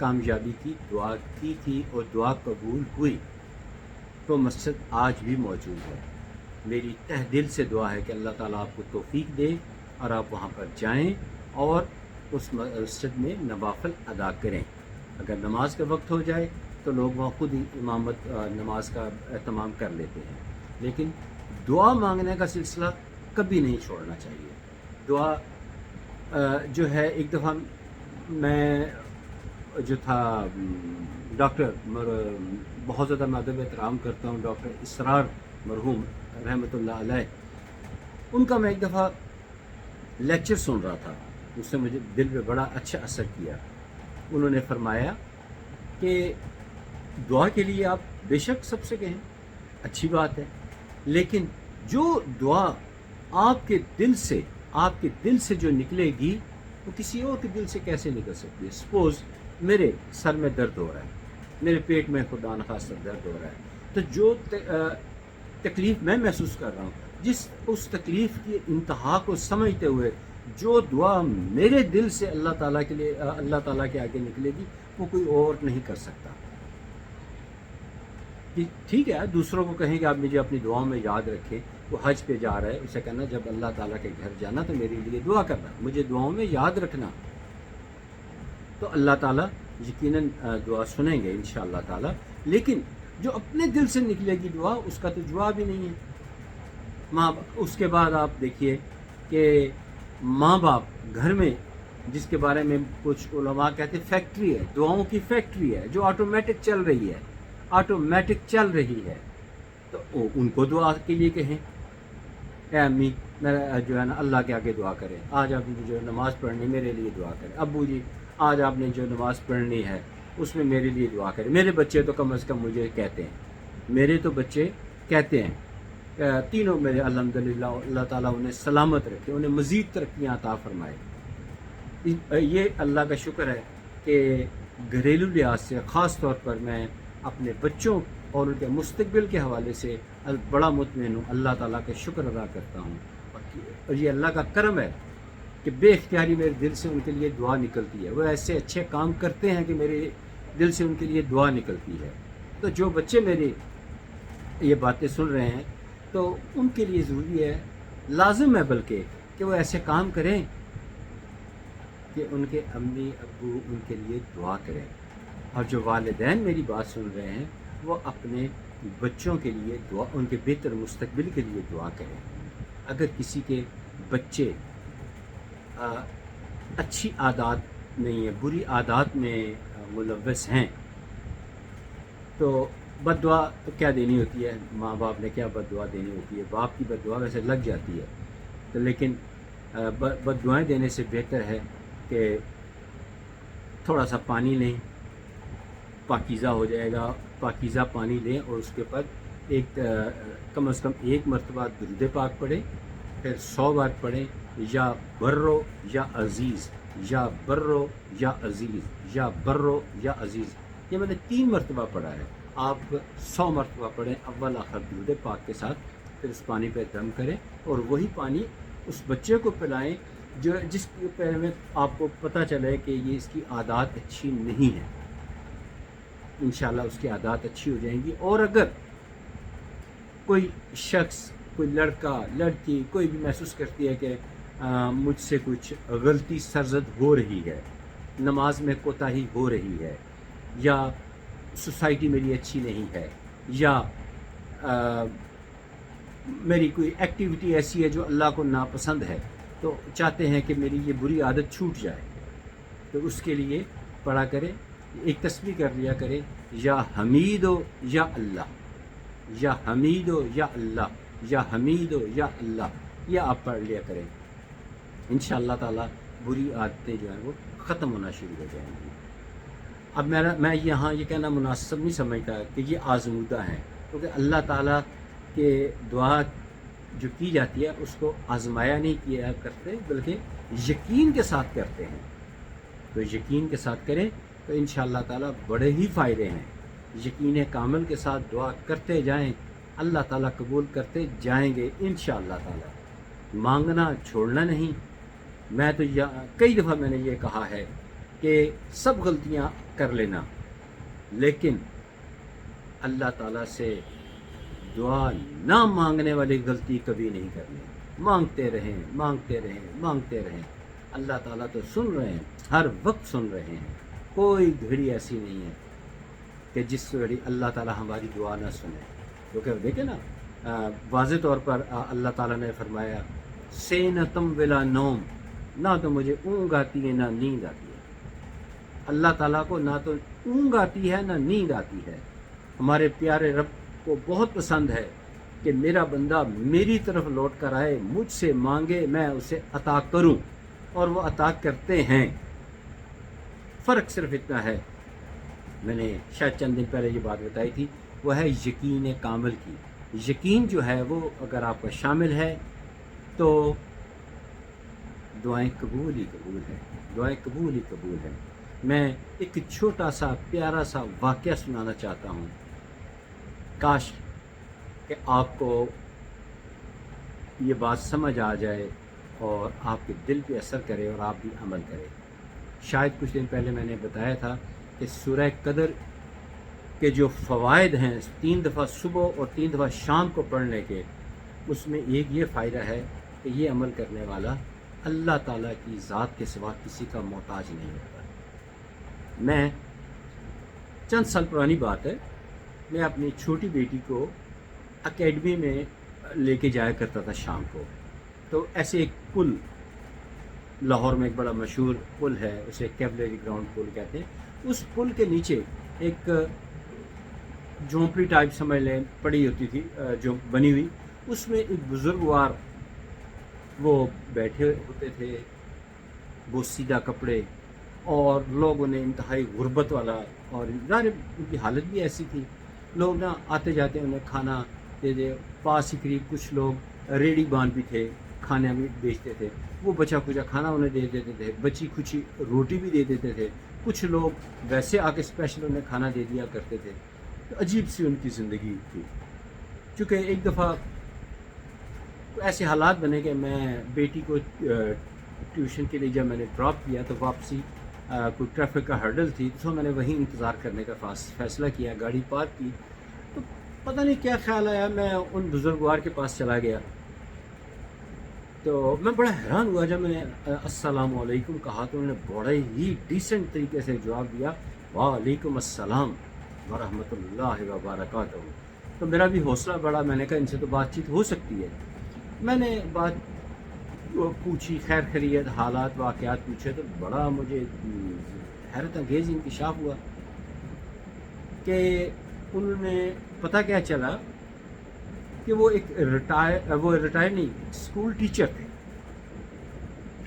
کامیابی کی دعا کی تھی اور دعا قبول ہوئی، تو مسجد آج بھی موجود ہے۔ میری تہ دل سے دعا ہے کہ اللہ تعالیٰ آپ کو توفیق دے اور آپ وہاں پر جائیں اور اس مسجد میں نوافل ادا کریں۔ اگر نماز کا وقت ہو جائے تو لوگ وہاں خود ہی امامت نماز کا اہتمام کر لیتے ہیں، لیکن دعا مانگنے کا سلسلہ کبھی نہیں چھوڑنا چاہیے۔ دعا جو ہے، ایک دفعہ میں جو تھا ڈاکٹر بہت زیادہ میں ادب احترام کرتا ہوں، ڈاکٹر اسرار مرحوم رحمۃ اللہ علیہ، ان کا میں ایک دفعہ لیکچر سن رہا تھا، اس نے مجھے دل پہ بڑا اچھا اثر کیا۔ انہوں نے فرمایا کہ دعا کے لیے آپ بے شک سب سے کہیں، اچھی بات ہے، لیکن جو دعا آپ کے دل سے جو نکلے گی وہ کسی اور کے دل سے کیسے نکل سکتی ہے؟ سپوز میرے سر میں درد ہو رہا ہے، میرے پیٹ میں خدا نخواستہ درد ہو رہا ہے، تو جو تکلیف میں محسوس کر رہا ہوں، اس تکلیف کی انتہا کو سمجھتے ہوئے جو دعا میرے دل سے اللہ تعالیٰ کے آگے نکلے گی وہ کوئی اور نہیں کر سکتا۔ ٹھیک ہے، دوسروں کو کہیں کہ آپ مجھے اپنی دعاؤں میں یاد رکھیں، وہ حج پہ جا رہا ہے، اسے کہنا جب اللہ تعالیٰ کے گھر جانا تو میرے لیے دعا کرنا، مجھے دعاؤں میں یاد رکھنا، تو اللہ تعالیٰ یقیناً دعا سنیں گے انشاءاللہ تعالیٰ۔ لیکن جو اپنے دل سے نکلے گی دعا، اس کا تو جواب ہی نہیں ہے۔ اس کے بعد آپ دیکھیے کہ ماں باپ گھر میں، جس کے بارے میں کچھ علماء کہتے ہیں فیکٹری ہے، دعاؤں کی فیکٹری ہے جو آٹومیٹک چل رہی ہے، تو ان کو دعا کے لیے کہیں، اے امی میرا جو ہے نا اللہ کے آگے دعا کریں، آج آپ نے جو نماز پڑھنی میرے لیے دعا کریں، ابو جی آج آپ نے جو نماز پڑھنی ہے اس میں میرے لیے دعا کریں۔ میرے بچے تو کم از کم مجھے کہتے ہیں، میرے تو بچے کہتے ہیں، تینوں میرے الحمدللہ، اللہ تعالیٰ انہیں سلامت رکھے، انہیں مزید ترقیاں عطا فرمائے۔ یہ اللہ کا شکر ہے کہ گھریلو لحاظ سے خاص طور پر میں اپنے بچوں اور ان کے مستقبل کے حوالے سے بڑا مطمئن ہوں، اللہ تعالیٰ کا شکر ادا کرتا ہوں، اور یہ اللہ کا کرم ہے کہ بے اختیاری میرے دل سے ان کے لیے دعا نکلتی ہے، وہ ایسے اچھے کام کرتے ہیں کہ میرے دل سے ان کے لیے دعا نکلتی ہے۔ تو جو بچے میرے یہ باتیں سن رہے ہیں تو ان کے لیے ضروری ہے، لازم ہے بلکہ، کہ وہ ایسے کام کریں کہ ان کے امی ابو ان کے لیے دعا کریں، اور جو والدین میری بات سن رہے ہیں وہ اپنے بچوں کے لیے دعا، ان کے بہتر مستقبل کے لیے دعا کریں۔ اگر کسی کے بچے اچھی عادات نہیں ہیں، بری عادات میں ملوث ہیں، تو بد دعا کیا دینی ہوتی ہے؟ ماں باپ نے کیا بد دعا دینی ہوتی ہے؟ باپ کی بد دعا ویسے لگ جاتی ہے، تو لیکن بد دعائیں دینے سے بہتر ہے کہ تھوڑا سا پانی لیں، پاکیزہ ہو جائے گا، پاکیزہ پانی لیں اور اس کے اوپر کم از کم 1 مرتبہ درود پاک پڑھیں، پھر 100 بار پڑھیں، یا برو یا عزیز، یا برو یا عزیز، یا برو یا عزیز۔ یہ میں نے 3 مرتبہ پڑھا ہے، آپ 100 مرتبہ پڑھیں اول آخر درود پاک کے ساتھ، پھر اس پانی پہ دم کریں اور وہی پانی اس بچے کو پلائیں جس کے پیر میں آپ کو پتہ چلے کہ یہ اس کی عادات اچھی نہیں ہے، انشاءاللہ اس کی عادات اچھی ہو جائیں گی۔ اور اگر کوئی شخص، کوئی لڑکا لڑکی کوئی بھی محسوس کرتی ہے کہ مجھ سے کچھ غلطی سرزد ہو رہی ہے، نماز میں کوتاہی ہو رہی ہے، یا سوسائٹی میری اچھی نہیں ہے، یا میری کوئی ایکٹیویٹی ایسی ہے جو اللہ کو ناپسند ہے، تو چاہتے ہیں کہ میری یہ بری عادت چھوٹ جائے، تو اس کے لیے پڑھا کریں، ایک تسبیح کر لیا کریں، یا حمیدو یا اللہ، یا حمیدو یا اللہ، یا حمیدو یا اللہ، یہ آپ پڑھ لیا کریں، انشاءاللہ تعالیٰ بری عادتیں جو ہیں وہ ختم ہونا شروع ہو جائیں گی۔ اب میں یہاں یہ کہنا مناسب نہیں سمجھتا کہ یہ آزمودہ ہیں، کیونکہ اللہ تعالیٰ کے دعا جو کی جاتی ہے اس کو آزمایا نہیں کیا کرتے، بلکہ یقین کے ساتھ کرتے ہیں، تو یقین کے ساتھ کریں تو انشاءاللہ تعالیٰ بڑے ہی فائدے ہیں۔ یقین کامل کے ساتھ دعا کرتے جائیں، اللہ تعالیٰ قبول کرتے جائیں گے انشاءاللہ تعالیٰ۔ مانگنا چھوڑنا نہیں۔ میں تو کئی دفعہ میں نے یہ کہا ہے کہ سب غلطیاں کر لینا، لیکن اللہ تعالیٰ سے دعا نہ مانگنے والی غلطی کبھی نہیں کرنی۔ مانگتے رہیں مانگتے رہیں مانگتے رہیں، اللہ تعالیٰ تو سن رہے ہیں، ہر وقت سن رہے ہیں۔ کوئی گھڑی ایسی نہیں ہے کہ جس گھڑی اللہ تعالیٰ ہماری دعا نہ سنے، کیونکہ دیکھیں نا واضح طور پر اللہ تعالیٰ نے فرمایا سینتم ولا نوم، نہ تو مجھے اونگ آتی ہے نہ نیند آتی ہے۔ اللہ تعالیٰ کو نہ تو اونگ آتی ہے نہ نیند آتی ہے۔ ہمارے پیارے رب کو بہت پسند ہے کہ میرا بندہ میری طرف لوٹ کر آئے، مجھ سے مانگے، میں اسے عطا کروں، اور وہ عطا کرتے ہیں۔ فرق صرف اتنا ہے، میں نے شاید چند دن پہلے یہ بات بتائی تھی، وہ ہے یقین کامل کی۔ یقین جو ہے وہ اگر آپ کا شامل ہے تو دعائیں قبول ہی قبول ہیں، دعائیں قبول ہی قبول ہیں۔ میں ایک چھوٹا سا پیارا سا واقعہ سنانا چاہتا ہوں، کاش کہ آپ کو یہ بات سمجھ آ جائے اور آپ کے دل پہ اثر کرے اور آپ بھی عمل کریں۔ شاید کچھ دن پہلے میں نے بتایا تھا کہ سورہ قدر کے جو فوائد ہیں 3 دفعہ صبح اور 3 دفعہ شام کو پڑھنے کے، اس میں ایک یہ فائدہ ہے کہ یہ عمل کرنے والا اللہ تعالیٰ کی ذات کے سوا کسی کا محتاج نہیں ہوتا۔ میں چند سال پرانی بات ہے، میں اپنی چھوٹی بیٹی کو اکیڈمی میں لے کے جایا کرتا تھا شام کو۔ تو ایسے ایک پل لاہور میں ایک بڑا مشہور پل ہے، اسے کیولری گراؤنڈ پل کہتے ہیں۔ اس پل کے نیچے ایک جھونپڑی ٹائپ سمجھ لیں پڑی ہوتی تھی، جو بنی ہوئی، اس میں ایک بزرگوار وہ بیٹھے ہوتے تھے، وہ سیدھا کپڑے، اور لوگوں نے انتہائی غربت والا، اور ظاہر ان کی حالت بھی ایسی تھی، لوگ نا آتے جاتے انہیں کھانا دے دے۔ پاس ہی قریب کچھ لوگ ریڑھی باندھ بھی تھے، کھانا بھی بیچتے تھے، وہ بچا کچا کھانا انہیں دے دیتے تھے، بچی کچی روٹی بھی دے دیتے تھے، کچھ لوگ ویسے آ کے اسپیشل انہیں کھانا دے دیا کرتے تھے۔ تو عجیب سی ان کی زندگی تھی۔ چونکہ ایک دفعہ ایسے حالات بنے کہ میں بیٹی کو ٹیوشن کے لیے جب میں نے ڈراپ کیا تو واپسی کوئی ٹریفک کا ہرڈل تھی، تو میں نے وہیں انتظار کرنے کا فیصلہ کیا، گاڑی پارک کی۔ تو پتہ نہیں کیا خیال آیا، میں ان بزرگوار کے پاس چلا گیا۔ تو میں بڑا حیران ہوا جب میں نے السلام علیکم کہا تو انہوں نے بڑے ہی ڈیسنٹ طریقے سے جواب دیا، وعلیکم السلام ورحمۃ اللہ وبرکاتہ۔ تو میرا بھی حوصلہ بڑھا، میں نے کہا ان سے تو بات چیت ہو سکتی ہے۔ میں نے بات پوچھی، خیر خیریت، حالات واقعات پوچھے، تو بڑا مجھے حیرت انگیز انکشاف ہوا کہ انہوں نے پتہ کیا چلا کہ وہ ایک ریٹائر نہیں، اسکول ٹیچر تھے،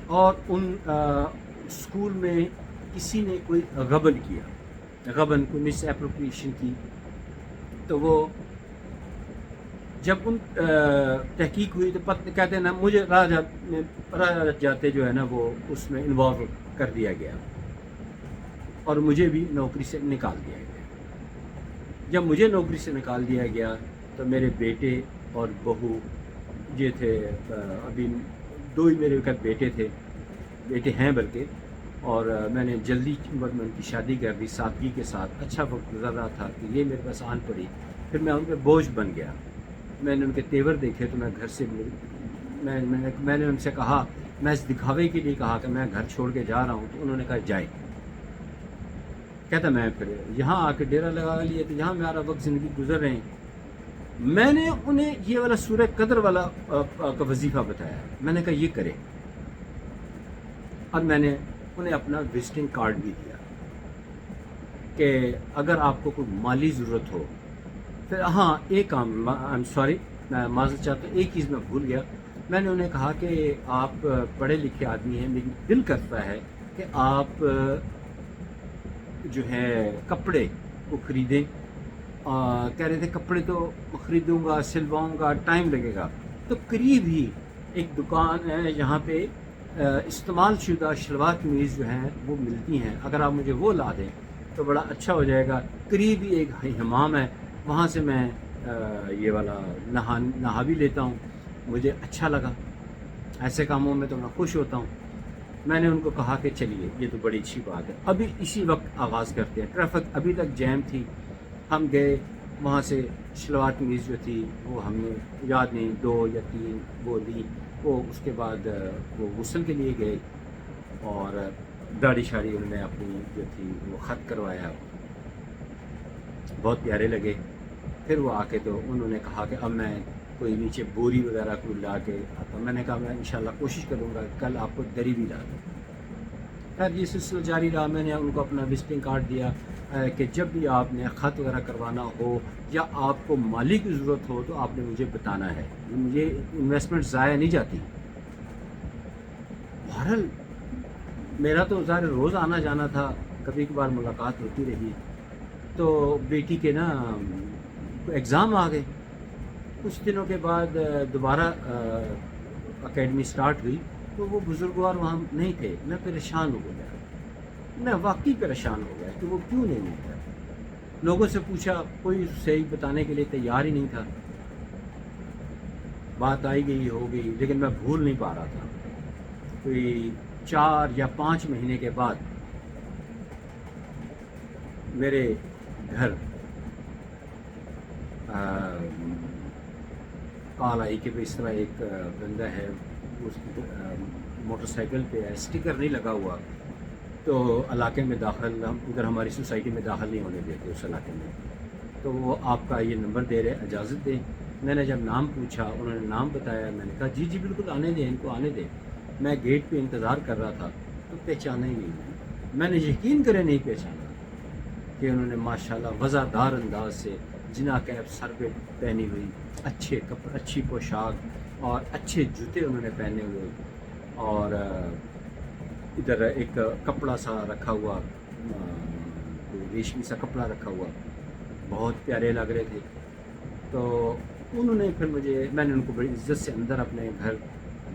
اور ان اسکول میں کسی نے کوئی غبن کیا، غبن کو مس اپروپریشن کی۔ تو وہ جب ان تحقیق ہوئی تو کہتے ہیں نا مجھے راہ جاتے جو ہے نا وہ اس میں انوالو کر دیا گیا، اور مجھے بھی نوکری سے نکال دیا گیا۔ جب مجھے نوکری سے نکال دیا گیا تو میرے بیٹے اور بہو یہ تھے، ابھی 2 ہی میرے وقت بیٹے ہیں بلکہ، اور میں نے جلدی میں ان کی شادی کر دی سادگی کے ساتھ۔ اچھا وقت گزر رہا تھا کہ یہ میرے پاس آن پڑی، پھر میں ان پہ بوجھ بن گیا۔ میں نے ان کے تیور دیکھے تو میں گھر سے میں نے ان سے کہا، میں اس دکھاوے کے لیے کہا کہ میں گھر چھوڑ کے جا رہا ہوں، تو انہوں نے کہا جائے۔ کہتا میں پھر یہاں آ کے ڈیرا لگا لیے، تو یہاں میرا وقت زندگی گزر رہے ہیں۔ میں نے انہیں یہ والا سورہ قدر والا کا وظیفہ بتایا، میں نے کہا یہ کرے، اور میں نے انہیں اپنا وزٹنگ کارڈ بھی دیا کہ اگر آپ کو کوئی مالی ضرورت ہو۔ پھر ہاں ایک کام، سوری میں معذرت چاہتا ہوں، ایک چیز میں بھول گیا، میں نے انہیں کہا کہ آپ پڑھے لکھے آدمی ہیں، لیکن دل کرتا ہے کہ آپ جو ہے کپڑے کو خریدیں۔ کہہ رہے تھے کپڑے تو خریدوں گا، سلواؤں گا، ٹائم لگے گا۔ تو قریب ہی ایک دکان ہے جہاں پہ استعمال شدہ شلوار قمیض جو ہیں وہ ملتی ہیں، اگر آپ مجھے وہ لا دیں تو بڑا اچھا ہو جائے گا۔ قریب ہی ایک حمام ہے، وہاں سے میں یہ والا نہا بھی لیتا ہوں، مجھے اچھا لگا، ایسے کاموں میں تو میں خوش ہوتا ہوں۔ میں نے ان کو کہا کہ چلیے یہ تو بڑی اچھی بات ہے، ابھی اسی وقت آغاز کرتے ہیں۔ ٹریفک ابھی تک جیم تھی، ہم گئے وہاں سے شلوار قمیض جو تھی وہ ہم نے یاد نہیں 2 یا 3 وہ لی، وہ اس کے بعد وہ غسل کے لیے گئے اور داڑھی شاڑھی انہوں نے اپنی جو تھی وہ خط کروایا، بہت پیارے لگے۔ پھر وہ آ کے تو انہوں نے کہا کہ اب میں کوئی نیچے بوری وغیرہ کوئی لا کے آتا ہوں۔ میں نے کہا میں انشاءاللہ کوشش کروں گا کل آپ کو دری بھی لا دوں۔ خیر یہ سلسلہ جاری رہا، میں نے ان کو اپنا وزٹنگ کارڈ دیا کہ جب بھی آپ نے خط وغیرہ کروانا ہو یا آپ کو مالی کی ضرورت ہو تو آپ نے مجھے بتانا ہے، مجھے انویسٹمنٹ ضائع نہیں جاتی۔ بہرحال میرا تو ظاہر روز آنا جانا تھا، کبھی کبھار ملاقات ہوتی رہی۔ تو بیٹی کے نا ایگزام آ گئے، کچھ دنوں کے بعد دوبارہ اکیڈمی سٹارٹ ہوئی تو وہ بزرگوار وہاں نہیں تھے۔ میں پریشان ہو گیا، میں واقعی پریشان ہو گیا کہ وہ کیوں نہیں ملتا۔ لوگوں سے پوچھا، کوئی صحیح بتانے کے لیے تیار ہی نہیں تھا۔ بات آئی گئی ہو گئی لیکن میں بھول نہیں پا رہا تھا۔ کوئی 4 یا 5 مہینے کے بعد میرے گھر کال آئی کہ اس طرح ایک بندہ ہے، اس کی موٹر سائیکل پہ اسٹیکر نہیں لگا ہوا تو علاقے میں داخل، ہم ادھر ہماری سوسائٹی میں داخل نہیں ہونے دیتے اس علاقے میں، تو وہ آپ کا یہ نمبر دے رہے، اجازت دیں۔ میں نے جب نام پوچھا انہوں نے نام بتایا، میں نے کہا جی جی بالکل آنے دیں، ان کو آنے دیں۔ میں گیٹ پہ انتظار کر رہا تھا تو پہچانا ہی نہیں، میں نے یقین کرے نہیں پہچانا کہ انہوں نے ماشاءاللہ وضعدار انداز سے جنا کیپ سر پہ پہنی ہوئی، اچھے کپڑے، اچھی پوشاک اور اچھے جوتے انہوں نے پہنے ہوئے، اور ادھر ایک کپڑا سا رکھا ہوا، ریشمی سا کپڑا رکھا ہوا، بہت پیارے لگ رہے تھے۔ تو انہوں نے پھر میں نے ان کو بڑی عزت سے اندر اپنے گھر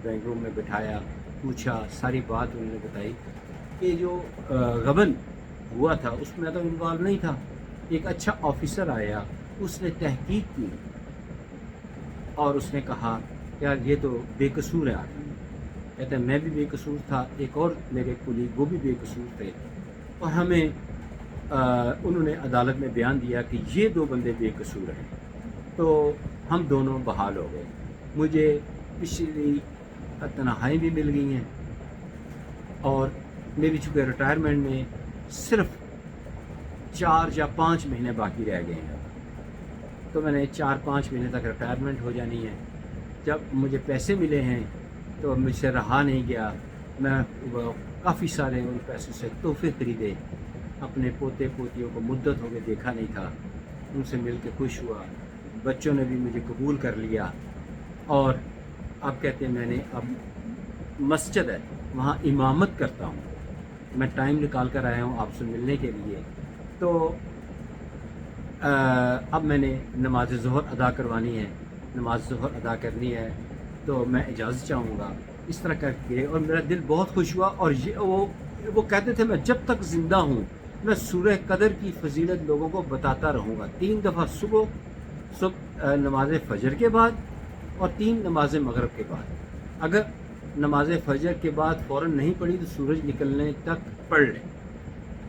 ڈرائنگ روم میں بٹھایا، پوچھا، ساری بات انہوں نے بتائی کہ جو غبن ہوا تھا اس میں تو انوالو نہیں تھا۔ ایک اچھا آفیسر آیا، اس نے تحقیق کی اور اس نے کہا یار یہ تو بے قصور ہے آدمی، کہتے ہیں میں بھی بے قصور تھا، ایک اور میرے کولیگ وہ بھی بے قصور تھے، اور ہمیں انہوں نے عدالت میں بیان دیا کہ یہ 2 بندے بے قصور ہیں، تو ہم دونوں بحال ہو گئے۔ مجھے پچھلی تنہائی بھی مل گئی ہیں، اور میری چونکہ ریٹائرمنٹ میں صرف 4 یا 5 مہینے باقی رہ گئے ہیں، تو میں نے 4-5 مہینے تک ریٹائرمنٹ ہو جانی ہے۔ جب مجھے پیسے ملے ہیں تو مجھ سے رہا نہیں گیا، میں کافی سارے ان پیسوں سے تحفے خریدے، اپنے پوتے پوتیوں کو مدت ہو کے دیکھا نہیں تھا، ان سے مل کے خوش ہوا، بچوں نے بھی مجھے قبول کر لیا، اور اب کہتے ہیں میں نے اب مسجد ہے وہاں امامت کرتا ہوں، میں ٹائم نکال کر آیا ہوں آپ سے ملنے کے لیے۔ تو اب میں نے نماز ظہر ادا کروانی ہے، نماز ظہر ادا کرنی ہے، تو میں اجازت چاہوں گا۔ اس طرح کر کے اور میرا دل بہت خوش ہوا، اور وہ کہتے تھے میں جب تک زندہ ہوں میں سورہ قدر کی فضیلت لوگوں کو بتاتا رہوں گا، 3 دفعہ صبح نماز فجر کے بعد اور 3 نماز مغرب کے بعد۔ اگر نماز فجر کے بعد فوراً نہیں پڑھی تو سورج نکلنے تک پڑھ لیں،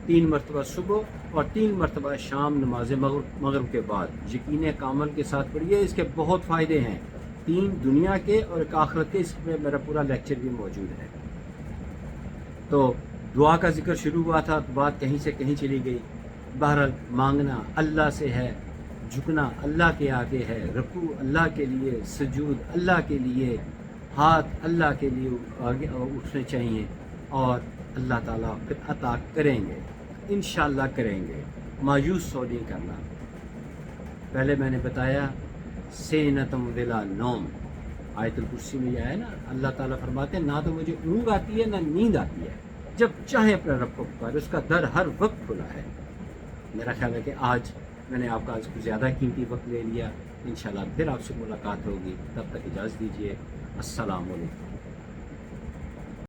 3 مرتبہ صبح اور 3 مرتبہ شام نماز مغرب کے بعد یقین کامل کے ساتھ پڑھیے۔ اس کے بہت فائدے ہیں، 3 دنیا کے اور ایک آخرت کے، اس میں میرا پورا لیکچر بھی موجود ہے۔ تو دعا کا ذکر شروع ہوا تھا تو بات کہیں سے کہیں چلی گئی۔ بہرحال مانگنا اللہ سے ہے، جھکنا اللہ کے آگے ہے، رکوع اللہ کے لیے، سجود اللہ کے لیے، ہاتھ اللہ کے لیے آگے اٹھنے چاہیے، اور اللہ تعالیٰ پھر عطا کریں گے، انشاءاللہ کریں گے، مایوس ہو نہیں کرنا۔ پہلے میں نے بتایا سینتم ولا نوم، آیت الکرسی میں یہ ہے نا، اللہ تعالیٰ فرماتے ہیں نہ تو مجھے اونگ آتی ہے نہ نیند آتی ہے، جب چاہیں اپنے رب کو پکارے، اس کا در ہر وقت کھلا ہے۔ میرا خیال ہے کہ آج میں نے آپ کا کچھ زیادہ قیمتی وقت لے لیا، انشاءاللہ پھر آپ سے ملاقات ہوگی، تب تک اجازت دیجیے، السلام علیکم۔